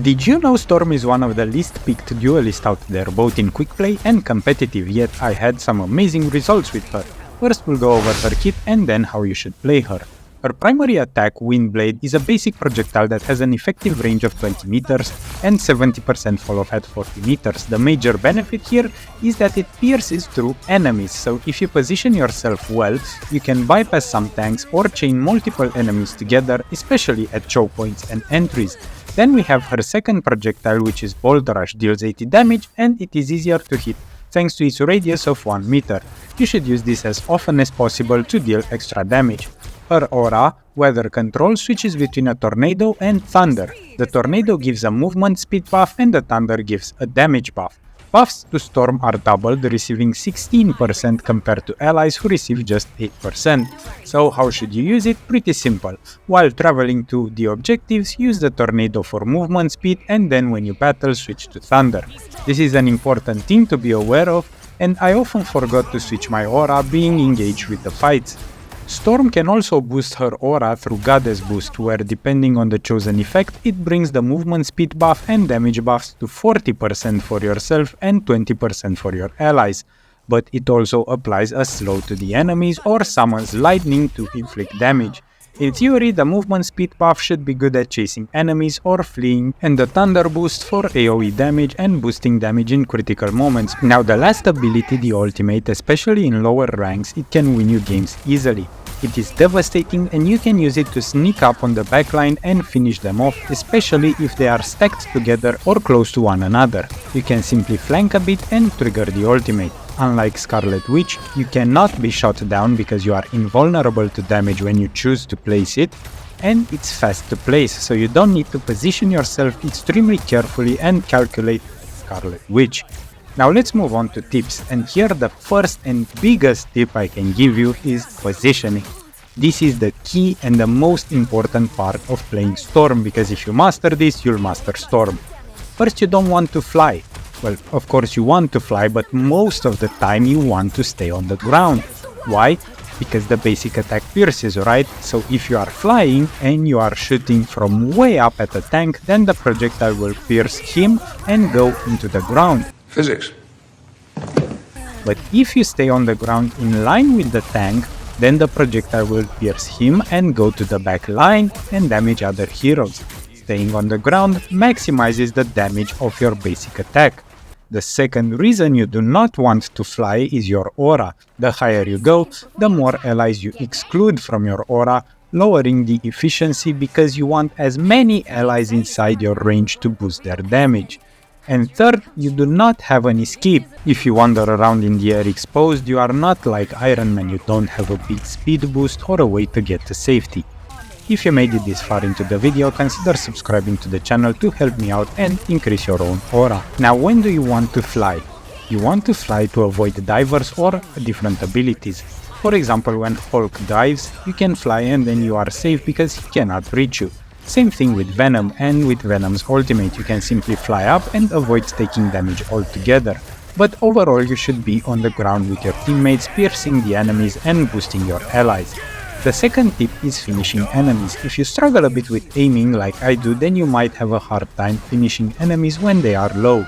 Did you know Storm is one of the least picked duelists out there, both in quick play and competitive, yet I had some amazing results with her. First we'll go over her kit and then how you should play her. Her primary attack, Wind Blade, is a basic projectile that has an effective range of 20 meters and 70% follow-up at 40 meters. The major benefit here is that it pierces through enemies, so if you position yourself well, you can bypass some tanks or chain multiple enemies together, especially at choke points and entries. Then we have her second projectile, which is Bolt Rush, deals 80 damage and it is easier to hit thanks to its radius of 1 meter. You should use this as often as possible to deal extra damage. Her aura, Weather Control, switches between a Tornado and Thunder. The Tornado gives a movement speed buff and the Thunder gives a damage buff. Buffs to Storm are doubled, receiving 16% compared to allies who receive just 8%. So how should you use it? Pretty simple. While traveling to the objectives, use the Tornado for movement speed and then when you battle switch to Thunder. This is an important thing to be aware of, and I often forgot to switch my aura being engaged with the fights. Storm can also boost her aura through Goddess Boost, where depending on the chosen effect, it brings the movement speed buff and damage buffs to 40% for yourself and 20% for your allies. But it also applies a slow to the enemies or summons lightning to inflict damage. In theory, the movement speed buff should be good at chasing enemies or fleeing, and the Thunder Boost for AoE damage and boosting damage in critical moments. Now the last ability, the ultimate, especially in lower ranks, it can win you games easily. It is devastating and you can use it to sneak up on the backline and finish them off, especially if they are stacked together or close to one another. You can simply flank a bit and trigger the ultimate. Unlike Scarlet Witch, you cannot be shot down because you are invulnerable to damage when you choose to place it, and it's fast to place, so you don't need to position yourself extremely carefully and calculate Scarlet Witch. Now let's move on to tips, and here the first and biggest tip I can give you is positioning. This is the key and the most important part of playing Storm, because if you master this, you'll master Storm. First, you don't want to fly. Well, of course you want to fly, but most of the time you want to stay on the ground. Why? Because the basic attack pierces, right? So if you are flying and you are shooting from way up at a tank, then the projectile will pierce him and go into the ground. Physics. But if you stay on the ground in line with the tank, then the projectile will pierce him and go to the back line and damage other heroes. Staying on the ground maximizes the damage of your basic attack. The second reason you do not want to fly is your aura. The higher you go, the more allies you exclude from your aura, lowering the efficiency because you want as many allies inside your range to boost their damage. And third, you do not have an escape. If you wander around in the air exposed, you are not like Iron Man, you don't have a big speed boost or a way to get to safety. If you made it this far into the video, consider subscribing to the channel to help me out and increase your own aura. Now, when do you want to fly? You want to fly to avoid divers or different abilities. For example, when Hulk dives, you can fly and then you are safe because he cannot reach you. Same thing with Venom, and with Venom's ultimate you can simply fly up and avoid taking damage altogether. But overall you should be on the ground with your teammates, piercing the enemies and boosting your allies. The second tip is finishing enemies. If you struggle a bit with aiming like I do, then you might have a hard time finishing enemies when they are low.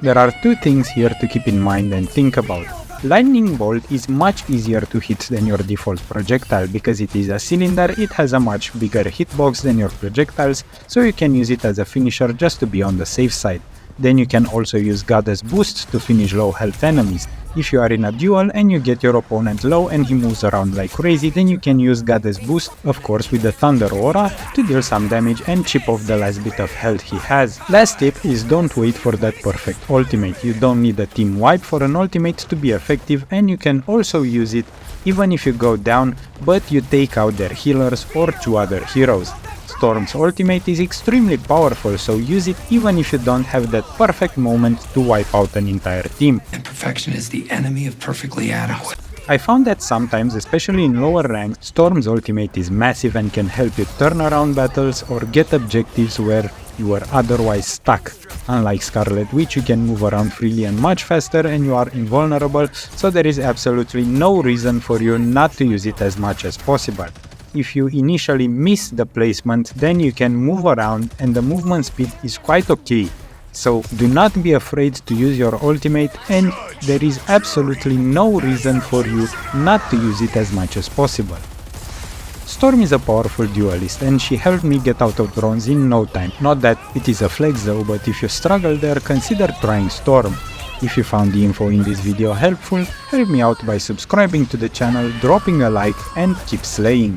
There are two things here to keep in mind and think about. Lightning Bolt is much easier to hit than your default projectile because it is a cylinder, it has a much bigger hitbox than your projectiles, so you can use it as a finisher just to be on the safe side. Then you can also use Goddess Boost to finish low health enemies. If you are in a duel and you get your opponent low and he moves around like crazy, then you can use Goddess Boost, of course with the Thunder Aura, to deal some damage and chip off the last bit of health he has. Last tip is don't wait for that perfect ultimate. You don't need a team wipe for an ultimate to be effective, and you can also use it even if you go down but you take out their healers or two other heroes. Storm's ultimate is extremely powerful, so use it even if you don't have that perfect moment to wipe out an entire team. Imperfection is the enemy of perfectly adequate. I found that sometimes, especially in lower ranks, Storm's ultimate is massive and can help you turn around battles or get objectives where you were otherwise stuck. Unlike Scarlet Witch, you can move around freely and much faster and you are invulnerable, so there is absolutely no reason for you not to use it as much as possible. if you initially miss the placement, then you can move around and the movement speed is quite okay. So do not be afraid to use your ultimate, and there is absolutely no reason for you not to use it as much as possible. Storm is a powerful duelist and she helped me get out of bronze in no time. Not that it is a flex though, but if you struggle there, consider trying Storm. If you found the info in this video helpful, help me out by subscribing to the channel, dropping a like, and keep slaying!